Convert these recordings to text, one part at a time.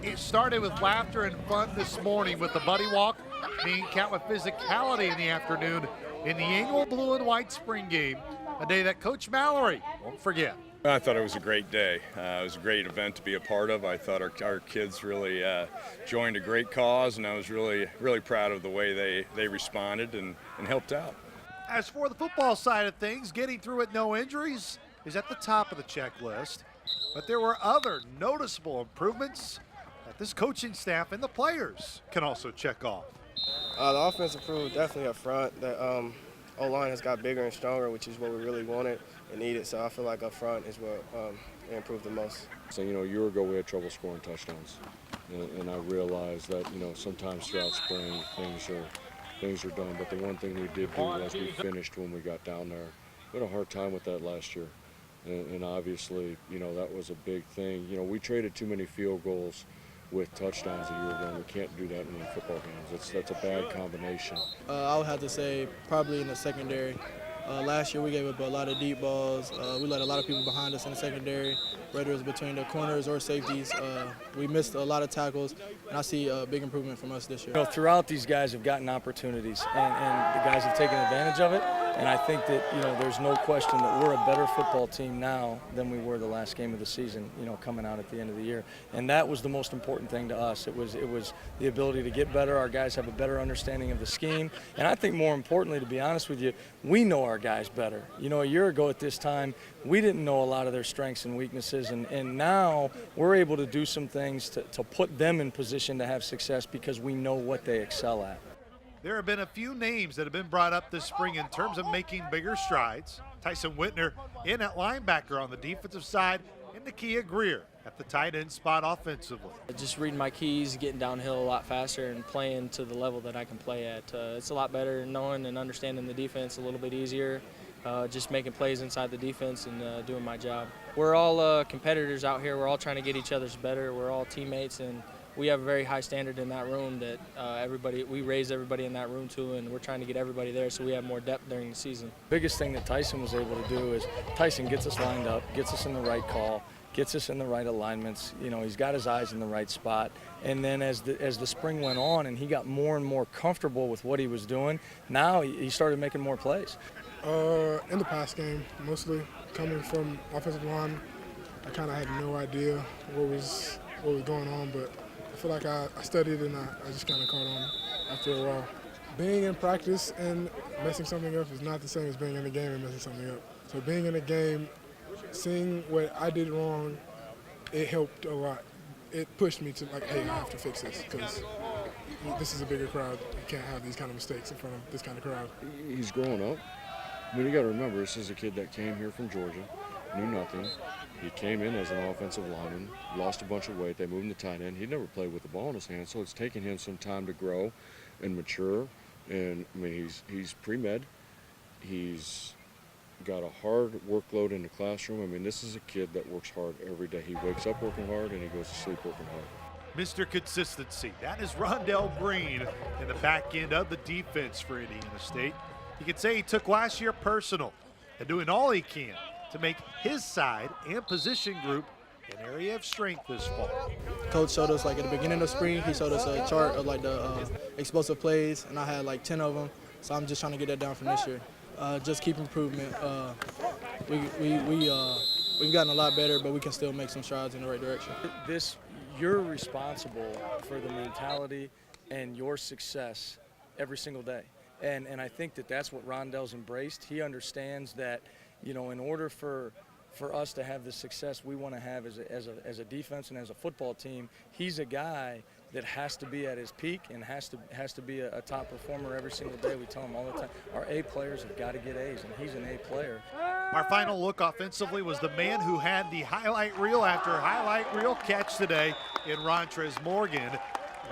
It started with laughter and fun this morning with the Buddy Walk, being count with physicality in the afternoon in the annual blue and white spring game, a day that Coach Mallory won't forget. I thought it was a great day. It was a great event to be a part of. I thought our kids really joined a great cause, and I was really proud of the way they responded and helped out. As for the football side of things, getting through with no injuries is at the top of the checklist, but there were other noticeable improvements that this coaching staff and the players can also check off. The offense improved definitely up front. The O-line has got bigger and stronger, which is what we really wanted and needed. So I feel like up front is what they improved the most. So, a year ago we had trouble scoring touchdowns. And I realized that, sometimes throughout spring things are done. But the one thing we did do was we finished when we got down there. We had a hard time with that last year. And obviously, that was a big thing. We traded too many field goals with touchdowns a year ago, and we can't do that in football games. That's a bad combination. I would have to say probably in the secondary. Last year we gave up a lot of deep balls. We let a lot of people behind us in the secondary, whether it was between the corners or safeties. We missed a lot of tackles, and I see a big improvement from us this year. Throughout these guys have gotten opportunities, and the guys have taken advantage of it. And I think that, there's no question that we're a better football team now than we were the last game of the season, coming out at the end of the year. And that was the most important thing to us. It was the ability to get better. Our guys have a better understanding of the scheme. And I think more importantly, to be honest with you, we know our guys better. A year ago at this time, we didn't know a lot of their strengths and weaknesses. And now we're able to do some things to put them in position to have success because we know what they excel at. There have been a few names that have been brought up this spring in terms of making bigger strides. Tyson Whitner in at linebacker on the defensive side, and Nakia Greer at the tight end spot offensively. Just reading my keys, getting downhill a lot faster, and playing to the level that I can play at. It's a lot better knowing and understanding the defense a little bit easier. Just making plays inside the defense and doing my job. We're all competitors out here. We're all trying to get each other's better. We're all teammates, and we have a very high standard in that room that we raise everybody in that room to, and we're trying to get everybody there so we have more depth during the season. Biggest thing that Tyson was able to do is Tyson gets us lined up, gets us in the right call, gets us in the right alignments. He's got his eyes in the right spot. And then as the spring went on and he got more and more comfortable with what he was doing, now he started making more plays. In the pass game, mostly coming from offensive line, I kind of had no idea what was going on, but I feel like I studied and I just kind of caught on after a while. Being in practice and messing something up is not the same as being in the game and messing something up. So being in the game, seeing what I did wrong, it helped a lot. It pushed me to hey, I have to fix this because this is a bigger crowd. You can't have these kind of mistakes in front of this kind of crowd. He's growing up. You got to remember, this is a kid that came here from Georgia, knew nothing. He came in as an offensive lineman, lost a bunch of weight. They moved him to tight end. He never played with the ball in his hand, so it's taken him some time to grow and mature. And he's pre-med. He's got a hard workload in the classroom. This is a kid that works hard every day. He wakes up working hard and he goes to sleep working hard. Mr. Consistency, that is Rondell Green in the back end of the defense for Indiana State. You could say he took last year personal and doing all he can to make his side and position group an area of strength this fall. Coach showed us at the beginning of spring, he showed us a chart of the explosive plays, and I had 10 of them. So I'm just trying to get that down from this year. Just keep improvement. We've gotten a lot better, but we can still make some strides in the right direction. You're responsible for the mentality and your success every single day. And I think that's what Rondell's embraced. He understands that, in order for us to have the success we want to have as a defense and as a football team, he's a guy that has to be at his peak and has to be a top performer every single day. We tell him all the time, our A players have got to get A's, and he's an A player. Our final look offensively was the man who had the highlight reel after highlight reel catch today in Rontrez Morgan,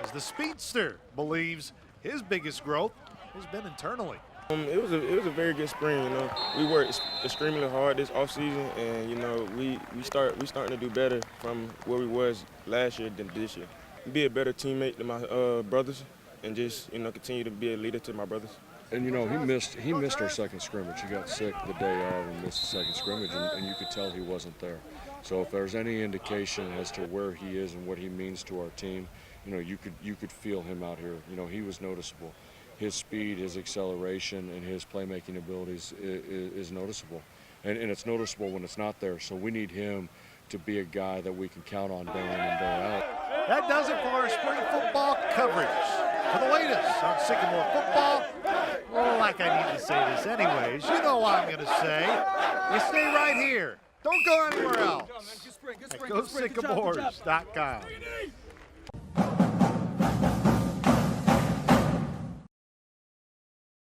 as the speedster believes his biggest growth has been internally. It was a very good spring. We worked extremely hard this offseason, and we starting to do better from where we was last year than this year. Be a better teammate to my brothers, and just continue to be a leader to my brothers. And he missed our second scrimmage. He got sick the day of and missed the second scrimmage, and you could tell he wasn't there. So if there's any indication as to where he is and what he means to our team, you know, you could feel him out here. You know, he was noticeable. His speed, his acceleration, and his playmaking abilities is noticeable. And it's noticeable when it's not there. So we need him to be a guy that we can count on day in and day out. That does it for our spring football coverage. For the latest on Sycamore football, well, like I need to say this anyways, you know what I'm going to say. You stay right here. Don't go anywhere else. At GoSycamores.com.